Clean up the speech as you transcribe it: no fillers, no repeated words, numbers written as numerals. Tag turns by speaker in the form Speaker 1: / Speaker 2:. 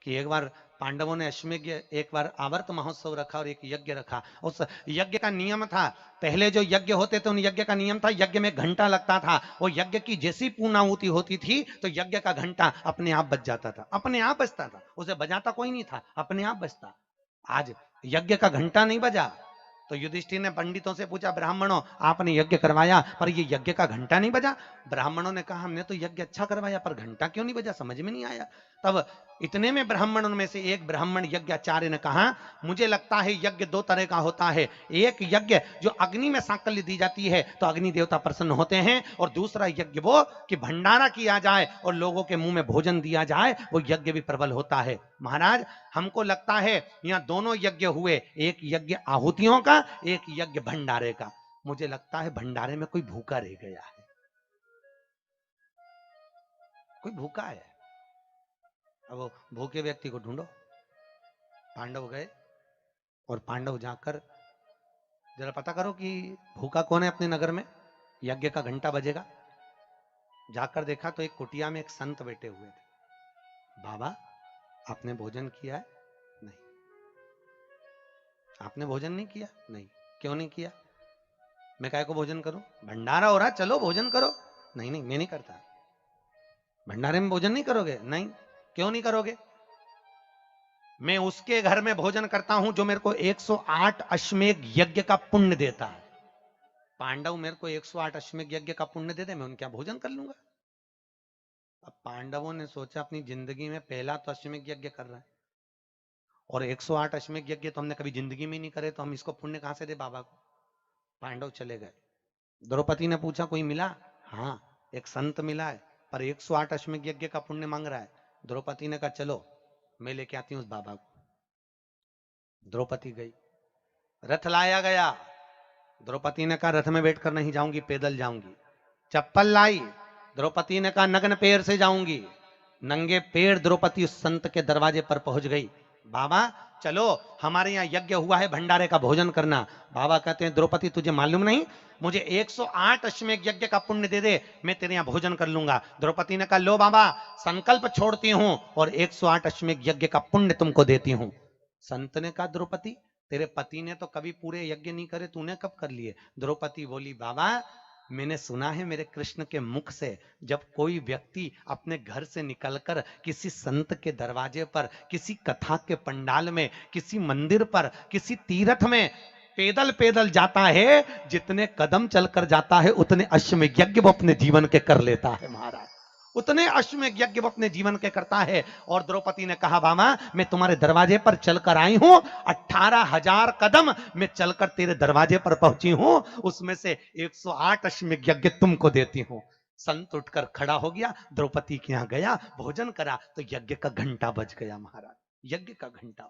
Speaker 1: कि एक बार पांडवों ने अश्वमेध, एक बार आवर्त महोत्सव रखा और एक यज्ञ रखा। उस यज्ञ का नियम था, पहले जो यज्ञ होते थे उन यज्ञ का नियम था, यज्ञ में घंटा लगता था। वो यज्ञ की जैसी पूर्णाहुति होती थी तो यज्ञ का घंटा अपने आप बज जाता था, अपने आप बजता था, उसे बजाता कोई नहीं था, अपने आप बजता। आज यज्ञ का घंटा नहीं बजा तो युधिष्ठिर ने पंडितों से पूछा, ब्राह्मणों आपने यज्ञ करवाया पर ये यज्ञ का घंटा नहीं बजा। ब्राह्मणों ने कहा हमने तो यज्ञ अच्छा करवाया पर घंटा क्यों नहीं बजा, समझ में नहीं आया। तब इतने में ब्राह्मणों में से एक ब्राह्मण यज्ञाचार्य ने कहा, मुझे लगता है यज्ञ दो तरह का होता है, एक यज्ञ जो अग्नि में सांकल्य दी जाती है तो अग्नि देवता प्रसन्न होते हैं, और दूसरा यज्ञ वो कि भंडारा किया जाए और लोगों के मुंह में भोजन दिया जाए, वो यज्ञ भी प्रबल होता है। महाराज हमको लगता है यहाँ दोनों यज्ञ हुए, एक यज्ञ आहुतियों का, एक यज्ञ भंडारे का। मुझे लगता है भंडारे में कोई भूखा रह गया है, कोई भूखा है। अब वो भूखे व्यक्ति को ढूंढो। पांडव गए और पांडव जाकर जरा पता करो कि भूखा कौन है अपने नगर में, यज्ञ का घंटा बजेगा। जाकर देखा तो एक कुटिया में एक संत बैठे हुए थे। बाबा आपने भोजन किया है? नहीं। आपने भोजन नहीं किया? नहीं। क्यों नहीं किया? मैं काय को भोजन करूं, भंडारा हो रहा, चलो भोजन करो। नहीं नहीं मैं नहीं करता। भंडारे में भोजन नहीं करोगे? नहीं। क्यों नहीं करोगे? मैं उसके घर में भोजन करता हूं जो मेरे को 108 अश्वमेध यज्ञ का पुण्य देता है। पांडव मेरे को 108 अश्वमेध यज्ञ का पुण्य दे दे, मैं उनके यहाँ भोजन कर लूंगा। अब पांडवों ने सोचा अपनी जिंदगी में पहला तो अश्वमेध यज्ञ कर रहा है, और 108 अश्वमेध यज्ञ तो हमने कभी जिंदगी में नहीं करे, तो हम इसको पुण्य कहां से दे बाबा को। पांडव चले गए। द्रौपदी ने पूछा कोई मिला? हाँ एक संत मिला है, पर 108 अश्वमेध यज्ञ का पुण्य मांग रहा है। द्रौपदी ने कहा चलो मैं लेके आती हूं उस बाबा को। द्रौपदी गई, रथ लाया गया। द्रौपदी ने कहा रथ में बैठकर नहीं जाऊंगी, पैदल जाऊंगी। चप्पल लाई, द्रौपदी ने कहा नग्न पैर से जाऊंगी। नंगे पैर द्रौपदी उस संत के दरवाजे पर पहुंच गई। बाबा चलो हमारे यहाँ यज्ञ हुआ है, भंडारे का भोजन करना। बाबा कहते हैं द्रौपदी तुझे मालूम नहीं, मुझे 108 अश्वमेध यज्ञ का पुण्य दे दे, मैं तेरे यहाँ भोजन कर लूंगा। द्रौपदी ने कहा लो बाबा संकल्प छोड़ती हूं और 108 अश्वमेध यज्ञ का पुण्य तुमको देती हूं। संत ने कहा द्रौपदी तेरे पति ने तो कभी पूरे यज्ञ नहीं करे, तूने कब कर लिए? द्रौपदी बोली बाबा मैंने सुना है मेरे कृष्ण के मुख से, जब कोई व्यक्ति अपने घर से निकलकर किसी संत के दरवाजे पर, किसी कथा के पंडाल में, किसी मंदिर पर, किसी तीर्थ में पैदल पैदल जाता है, जितने कदम चलकर जाता है उतने अश्वमेध यज्ञ वो अपने जीवन के कर लेता है महाराज, उतने अश्वमेध यज्ञ वो अपने जीवन के करता है। और द्रौपदी ने कहा बाबा मैं तुम्हारे दरवाजे पर चलकर आई हूं, 18,000 कदम मैं चलकर तेरे दरवाजे पर पहुंची हूं, उसमें से 108 अश्वमेध यज्ञ तुमको देती हूं। संत उठकर खड़ा हो गया, द्रौपदी के यहां गया, भोजन करा तो यज्ञ का घंटा बज गया महाराज, यज्ञ का घंटा।